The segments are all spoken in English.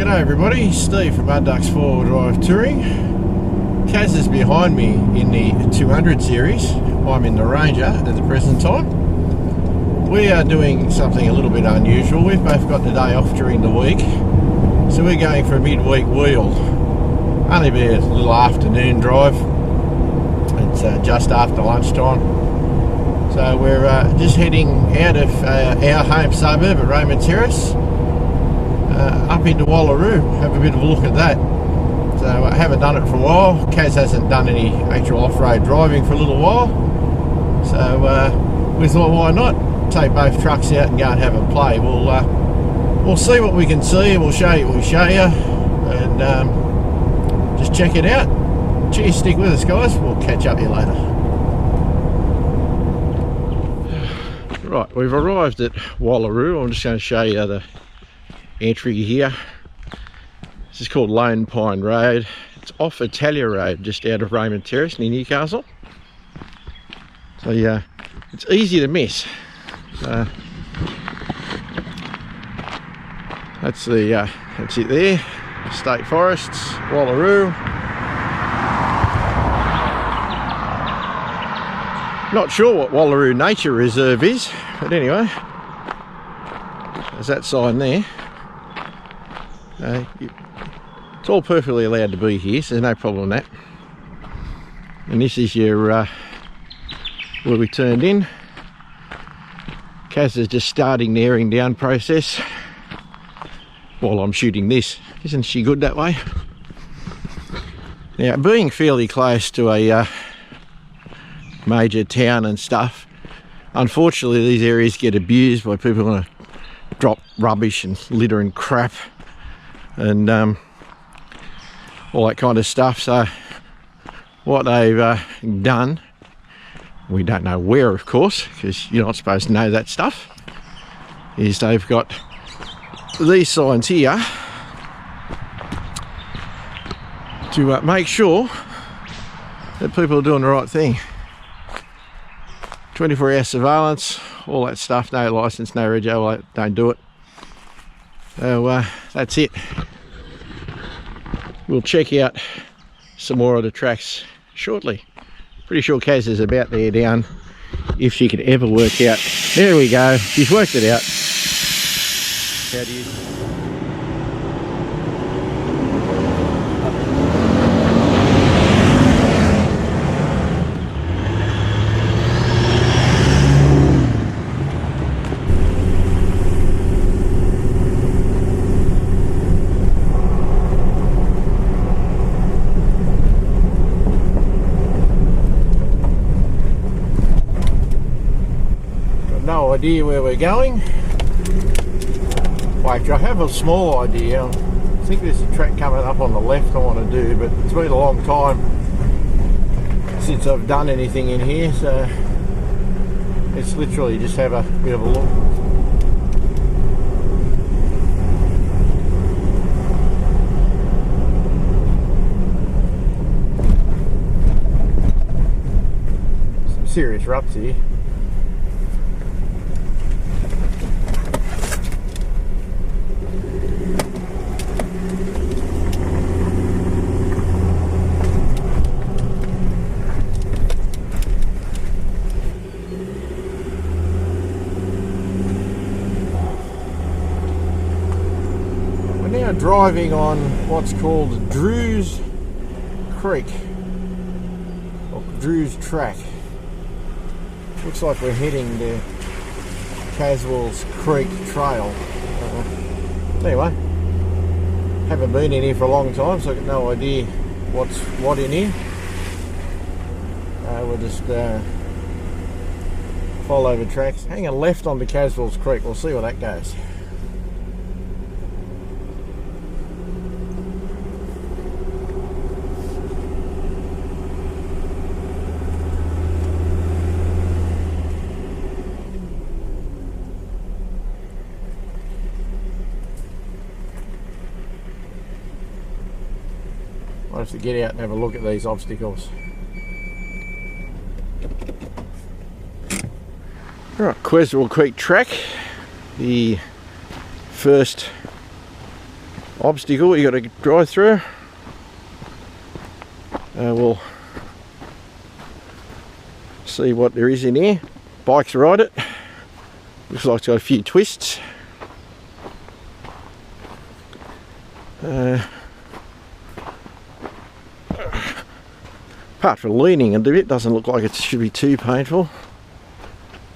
G'day everybody, Steve from Mudduck's 4-wheel drive touring. Kaz is behind me in the 200 series. I'm in the Ranger at the present time. We are doing something a little bit unusual. We've both got the day off during the week, so we're going for a midweek wheel. Only be a little afternoon drive. It's just after lunchtime. So we're just heading out of our home suburb at Raymond Terrace up into Wallaroo, have a bit of a look at that. So I haven't done it for a while. Kaz hasn't done any actual off-road driving for a little while, so we thought, why not take both trucks out and go and have a play. We'll see what we can see, and we'll show you what we show you, and just check it out. Cheers, stick with us guys, we'll catch up with you later. Right, we've arrived at Wallaroo. I'm just going to show you the entry here. This is called Lone Pine Road. It's off Italia Road, just out of Raymond Terrace near Newcastle. So yeah, it's easy to miss. That's it there. State Forests, Wallaroo. Not sure what Wallaroo Nature Reserve is, but anyway, there's that sign there. It's all perfectly allowed to be here, so there's no problem with that. And this is your where we turned in. Kaz is just starting the airing down process while I'm shooting this. Isn't she good that way? Now, being fairly close to a major town and stuff, unfortunately these areas get abused by people who want to drop rubbish and litter and crap and all that kind of stuff. So what they've done, we don't know where of course, because you're not supposed to know that stuff, is they've got these signs here to make sure that people are doing the right thing. 24-hour surveillance, all that stuff, no license, no rego, don't do it. So that's it. We'll check out some more of the tracks shortly. Pretty sure Kaz is about there down, if she could ever work out. There we go, she's worked it out. How do you... No idea where we're going. Wait, I have a small idea. I think there's a track coming up on the left I want to do, but it's been a long time since I've done anything in here, so let's literally just have a bit of a look. Some serious ruts here. Now driving on what's called Drew's Creek, or Drew's Track. Looks like we're heading to Caswell's Creek Trail. Anyway, haven't been in here for a long time, so I've got no idea what's what in here. We'll just follow the tracks. Hang a left onto Caswell's Creek, we'll see where that goes. I'll have to get out and have a look at these obstacles. Right, Caswell Creek Track, the first obstacle you got to drive through. We'll see what there is in here. Bikes ride it. Looks like it's got a few twists. Apart from leaning a bit, doesn't look like it should be too painful.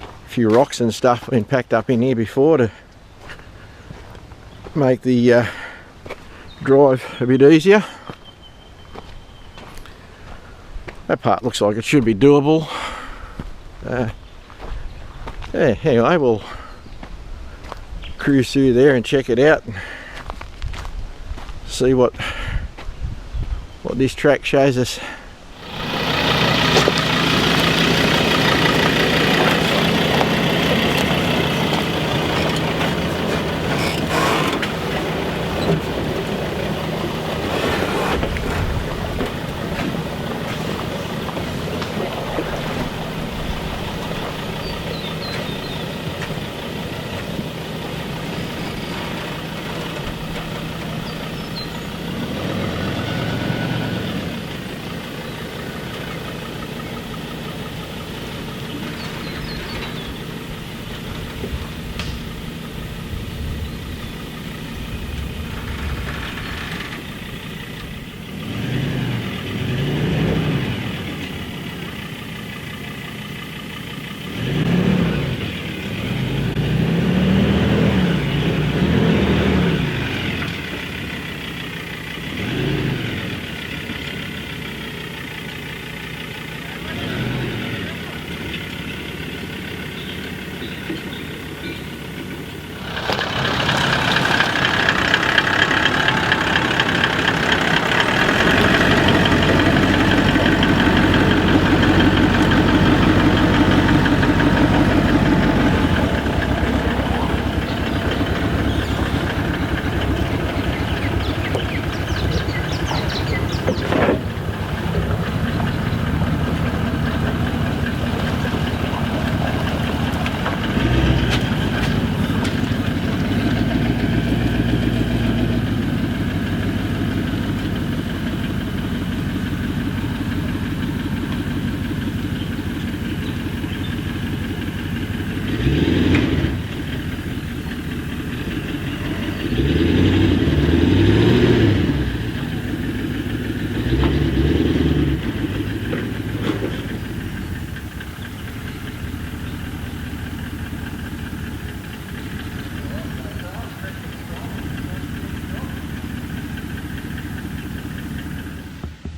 A few rocks and stuff been packed up in here before to make the drive a bit easier. That part looks like it should be doable. Yeah, anyway, we'll cruise through there and check it out and see what this track shows us.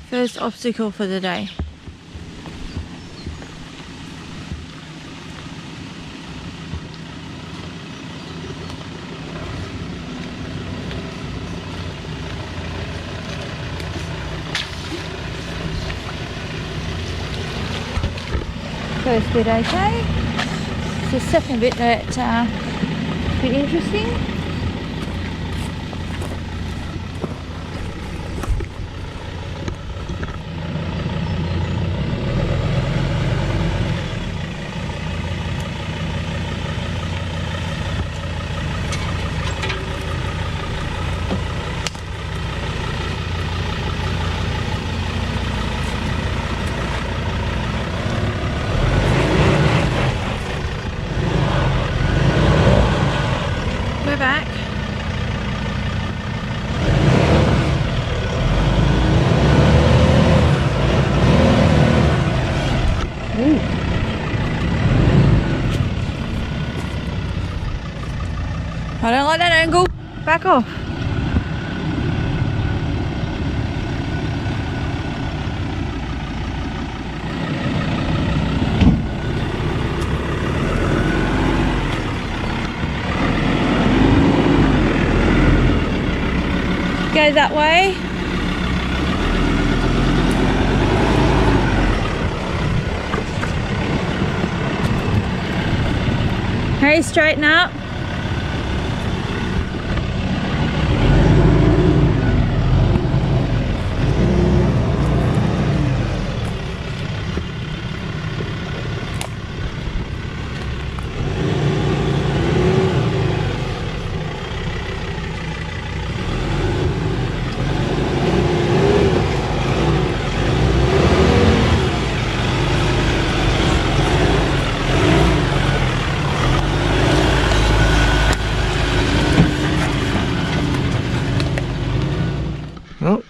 First obstacle for the day. First bit okay. It's the second bit that's a bit interesting. Back. Ooh. I don't like that angle. Back off. Go that way. Hey, straighten up.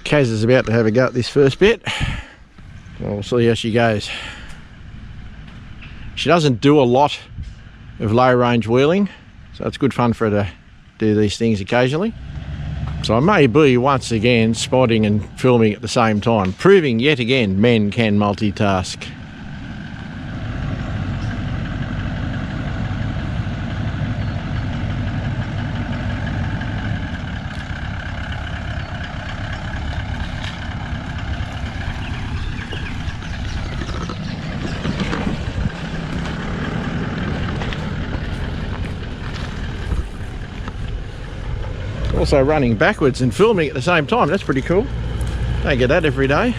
Kaz is about to have a go at this first bit. We'll see how she goes. She doesn't do a lot of low range wheeling, so it's good fun for her to do these things occasionally. So I may be once again spotting and filming at the same time, proving yet again men can multitask. Also running backwards and filming at the same time, that's pretty cool. Don't get that every day.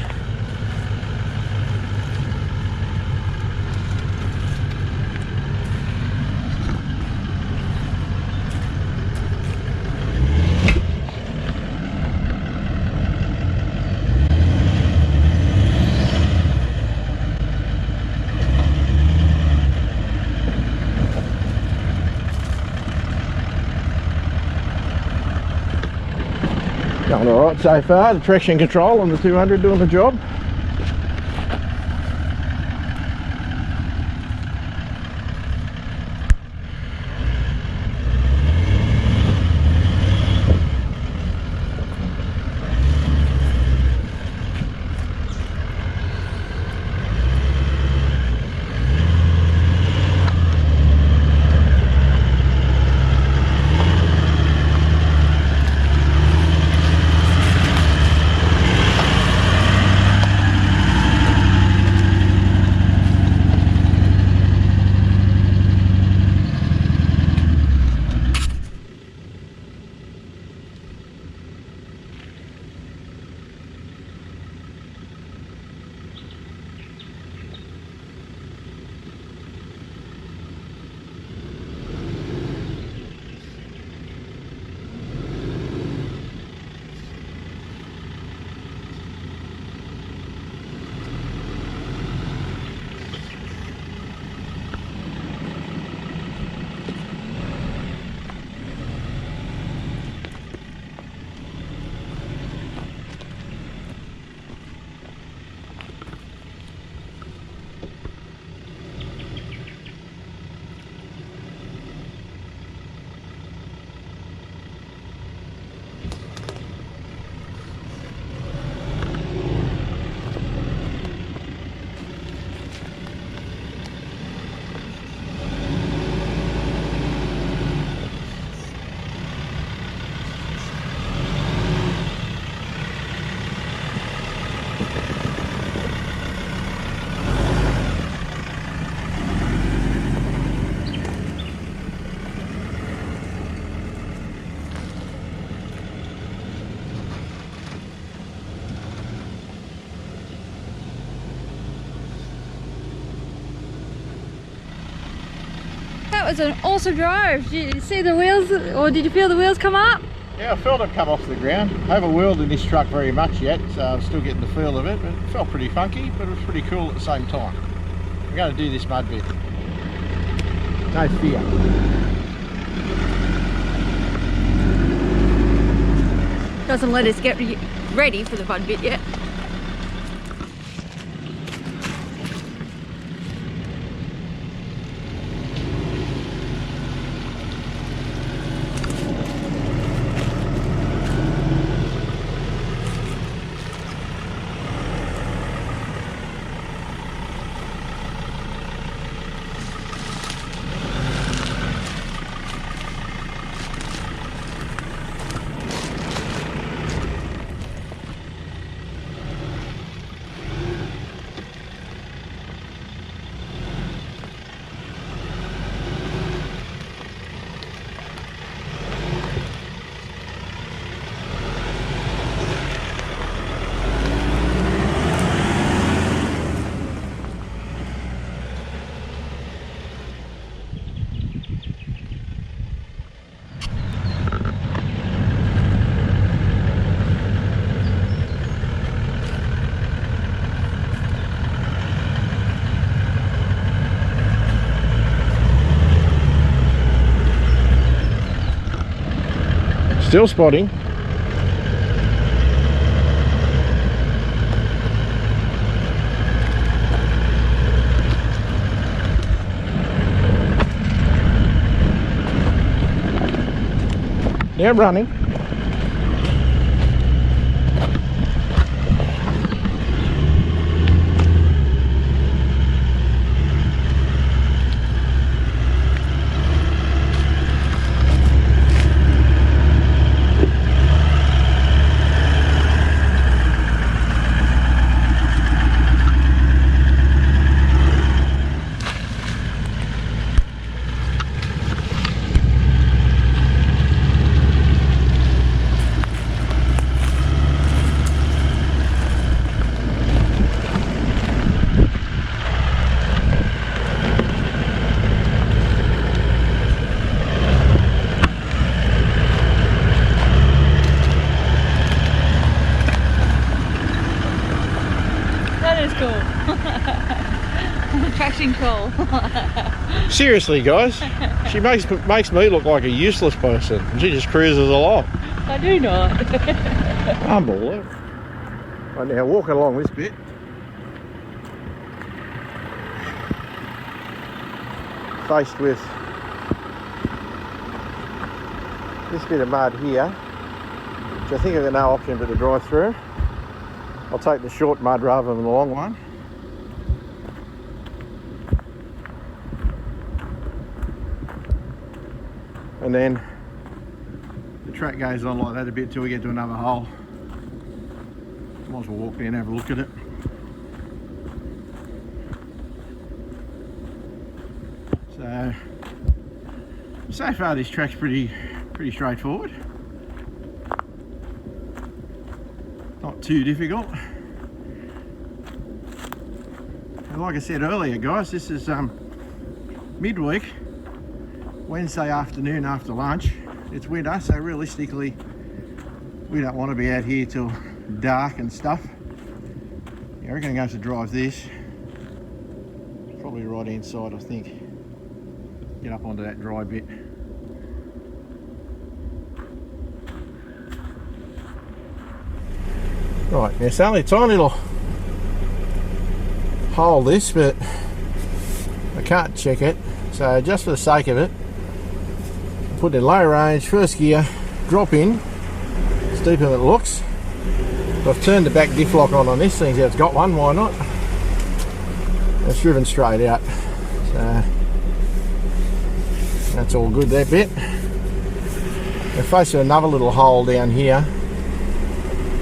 Going alright so far, the traction control on the 200 doing the job. That was an awesome drive. Did you see the wheels, or did you feel the wheels come up? Yeah, I felt it come off the ground. I haven't wheeled in this truck very much yet, so I'm still getting the feel of it, but it felt pretty funky, but it was pretty cool at the same time. I'm going to do this mud bit. No fear. Doesn't let us get ready for the mud bit yet. Still spotting. Now running. Attraction call. Seriously, guys, she makes me look like a useless person. She just cruises along. I do not. Unbelievable. Right, now walking along this bit. Faced with this bit of mud here, which I think I've got no option but to drive through. I'll take the short mud rather than the long one. And then the track goes on like that a bit till we get to another hole. Might as well walk there and have a look at it. So far this track's pretty straightforward. Not too difficult. And like I said earlier, guys, this is midweek, Wednesday afternoon after lunch. It's winter, so realistically we don't want to be out here till dark and stuff. Yeah, we're going to go to drive this. Probably right inside, I think. Get up onto that dry bit. Right, now it's only a tiny little hole this, but I can't check it. So just for the sake of it, put it in low range, first gear, drop in. It's deeper than it looks. I've turned the back diff lock on this thing, so it's got one, why not? It's driven straight out. So that's all good, that bit. We're faced with another little hole down here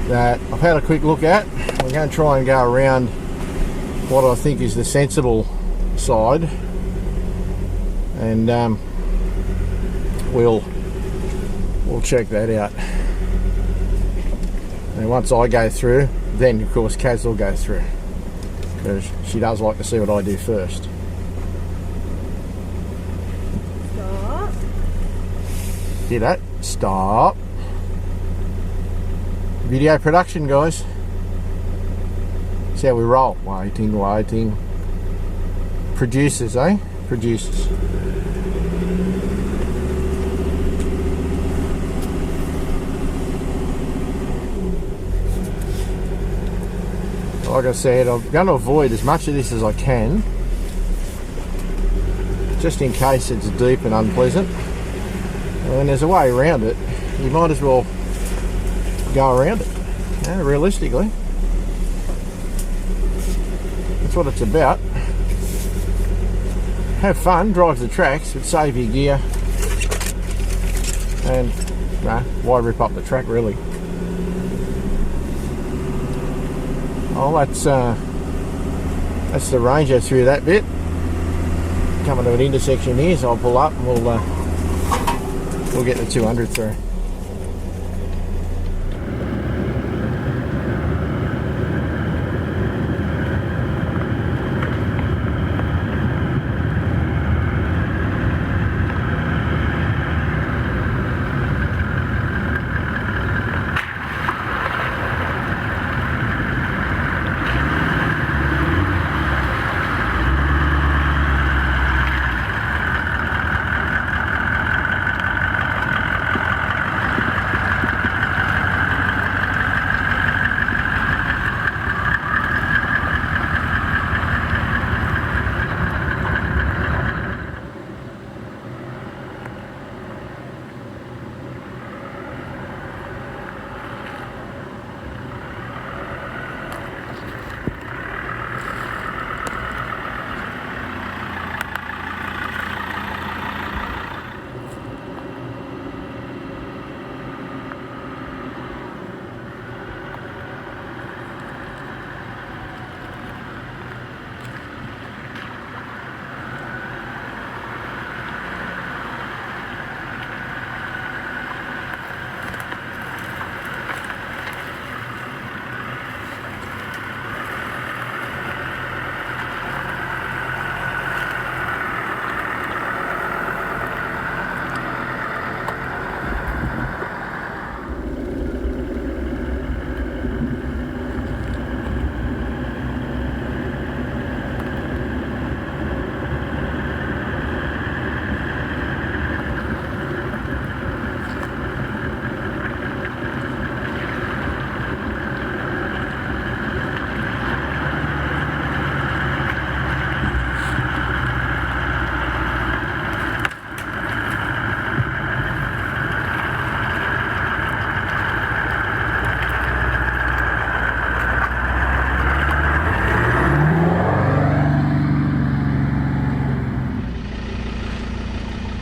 that I've had a quick look at. We're going to try and go around what I think is the sensible side, and we'll check that out. And once I go through, then of course Kaz will go through, because she does like to see what I do first. Stop. Hear that? Stop. Video production, guys. That's how we roll. Waiting. Producers, eh? Producers. Like I said, I'm going to avoid as much of this as I can, just in case it's deep and unpleasant. And there's a way around it. You might as well go around it. Yeah, realistically, that's what it's about. Have fun, drive the tracks, but save your gear. And why rip up the track, really? Oh, that's the Ranger through that bit. Coming to an intersection here, so I'll pull up and we'll get the 200 through.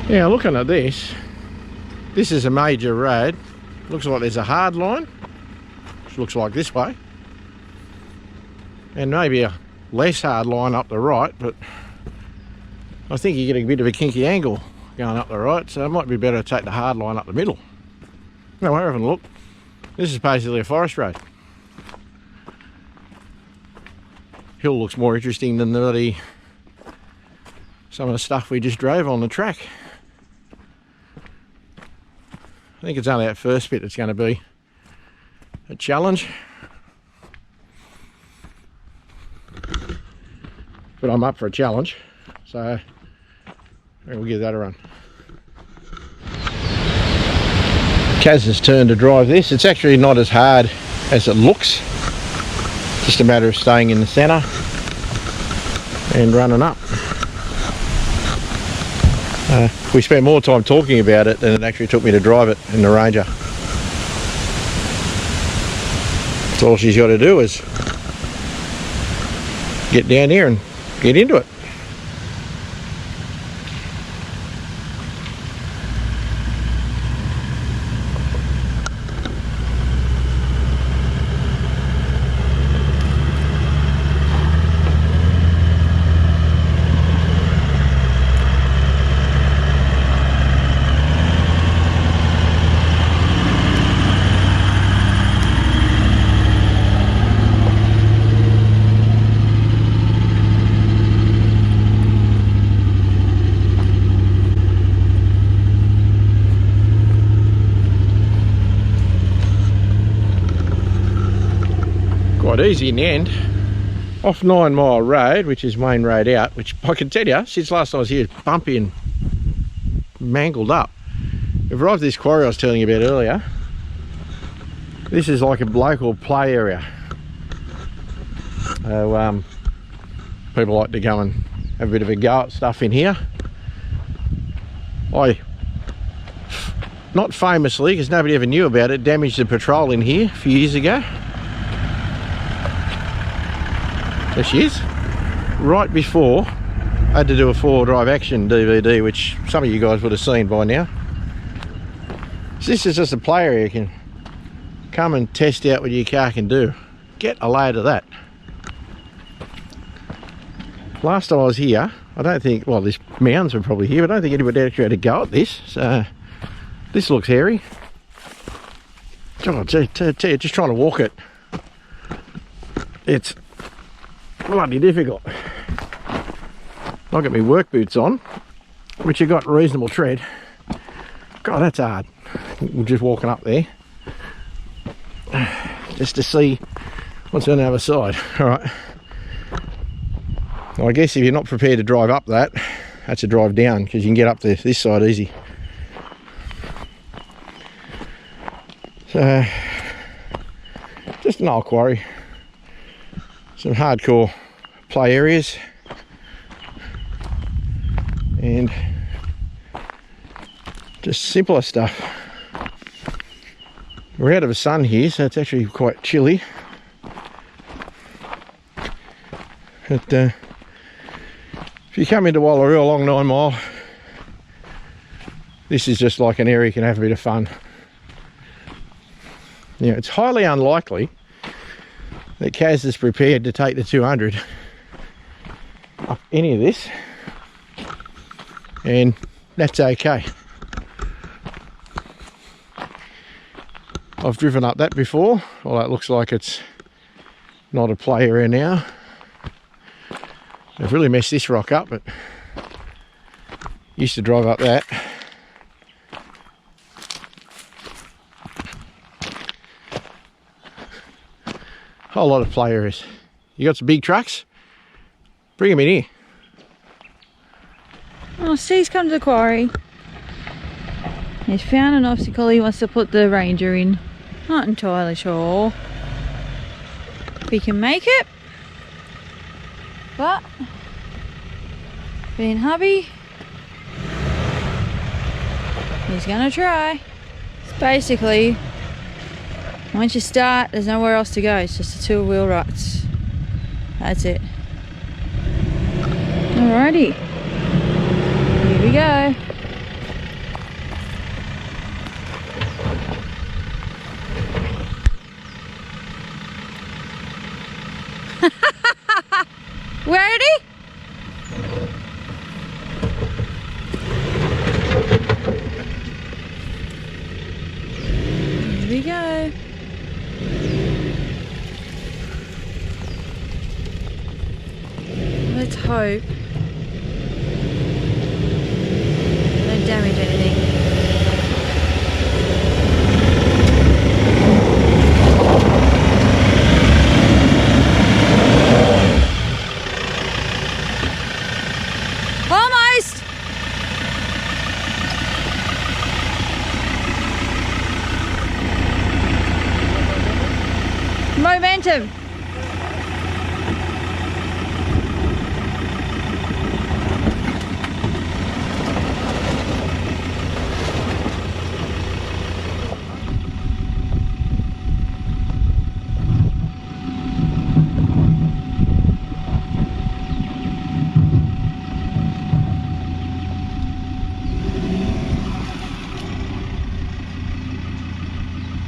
Now looking at this is a major road. Looks like there's a hard line, which looks like this way, and maybe a less hard line up the right, but I think you're getting a bit of a kinky angle going up the right, so it might be better to take the hard line up the middle. No, we're having a look. This is basically a forest road. Hill looks more interesting than some of the stuff we just drove on the track. I think it's only that first bit that's going to be a challenge. But I'm up for a challenge, so we'll give that a run. Kaz's turn to drive this. It's actually not as hard as it looks. Just a matter of staying in the centre and running up. We spent more time talking about it than it actually took me to drive it in the Ranger. So all she's got to do is get down here and get into it. Quite easy in the end. Off 9 Mile Road, which is main road out, which I can tell you, since last time I was here, it's bumpy and mangled up. We've arrived at this quarry I was telling you about earlier. This is like a local play area. People like to go and have a bit of a go at stuff in here. I, not famously, because nobody ever knew about it, damaged the patrol in here a few years ago. There she is. Right before I had to do a 4-drive action DVD, which some of you guys would have seen by now. So this is just a play area. You can come and test out what your car can do. Get a load of that. Last time I was here, I don't think, well, these mounds were probably here, but I don't think anybody actually had a go at this. So this looks hairy. Oh, tell you, just trying to walk it, it's bloody difficult. I've got my work boots on, which have got reasonable tread. God, that's hard. We're just walking up there just to see what's on the other side. All right. Well, I guess if you're not prepared to drive up that, that's a drive down, because you can get up this side easy. So, just an old quarry. Some hardcore play areas, and just simpler stuff. We're out of the sun here, so it's actually quite chilly. But if you come into Wallaroo along 9 Mile, this is just like an area you can have a bit of fun. Yeah, it's highly unlikely that Kaz is prepared to take the 200 up any of this, and that's okay. I've driven up that before, although it looks like it's not a play area now. I've really messed this rock up, but used to drive up that. Whole lot of play areas. You got some big trucks? Bring them in here. Oh, Steve's come to the quarry. He's found an obstacle he wants to put the Ranger in. Not entirely sure if he can make it, but being hubby, he's gonna try. It's basically, once you start, there's nowhere else to go. It's just a 2-wheel ruts. That's it. Alrighty. Here we go. hope. Don't damage anything. Almost! Momentum.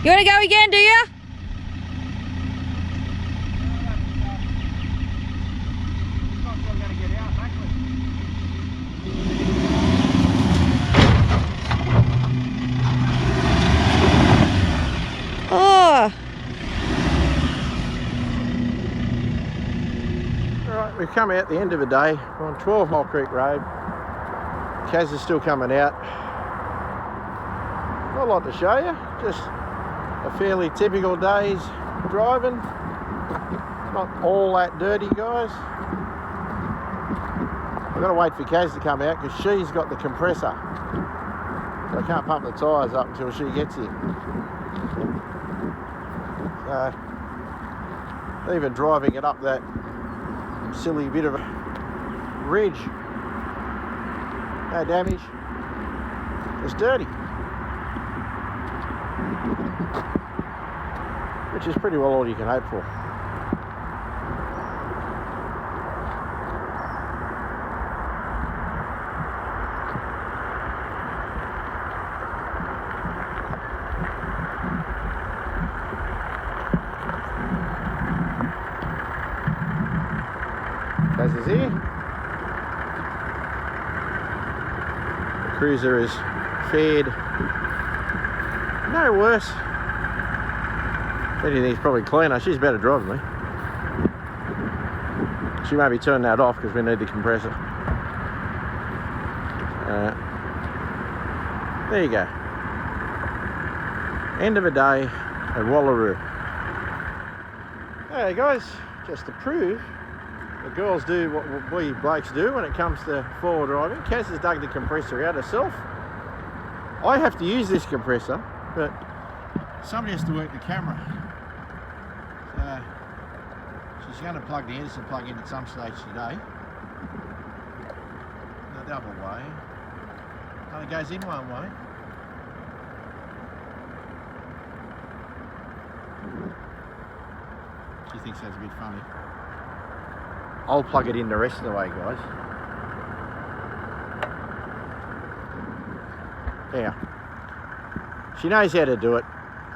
You want to go again, do you? Oh. Alright, we've come out the end of the day. We're on 12 Mile Creek Road. Kaz is still coming out. Not a lot to show you, just a fairly typical day's driving. Not all that dirty, guys. I've got to wait for Kaz to come out because she's got the compressor. So I can't pump the tyres up until she gets here. So, even driving it up that silly bit of a ridge, no damage, it's dirty. Which is pretty well all you can hope for. Kaz is here. The cruiser is fared no worse. If anything, it's probably cleaner. She's better driving me. She may be turning that off because we need the compressor. There you go. End of a day at Wallaroo. Hey guys, just to prove the girls do what we blokes do when it comes to forward driving. Kaz has dug the compressor out herself. I have to use this compressor, but somebody has to work the camera. So she's going to plug the Edison plug in at some stage today. The double way. Only goes in one way. She thinks that's a bit funny. I'll plug it in the rest of the way, guys. Yeah. She knows how to do it.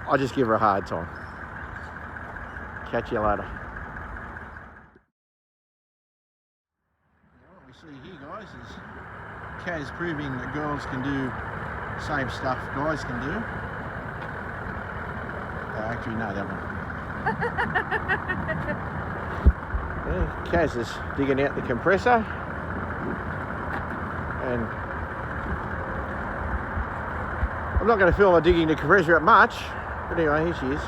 I just give her a hard time. Catch you later. What we see here, guys, is Kaz proving that girls can do the same stuff guys can do. Actually, no, that one. Kaz is digging out the compressor, and I'm not going to film her digging the compressor out much, but anyway, here she is.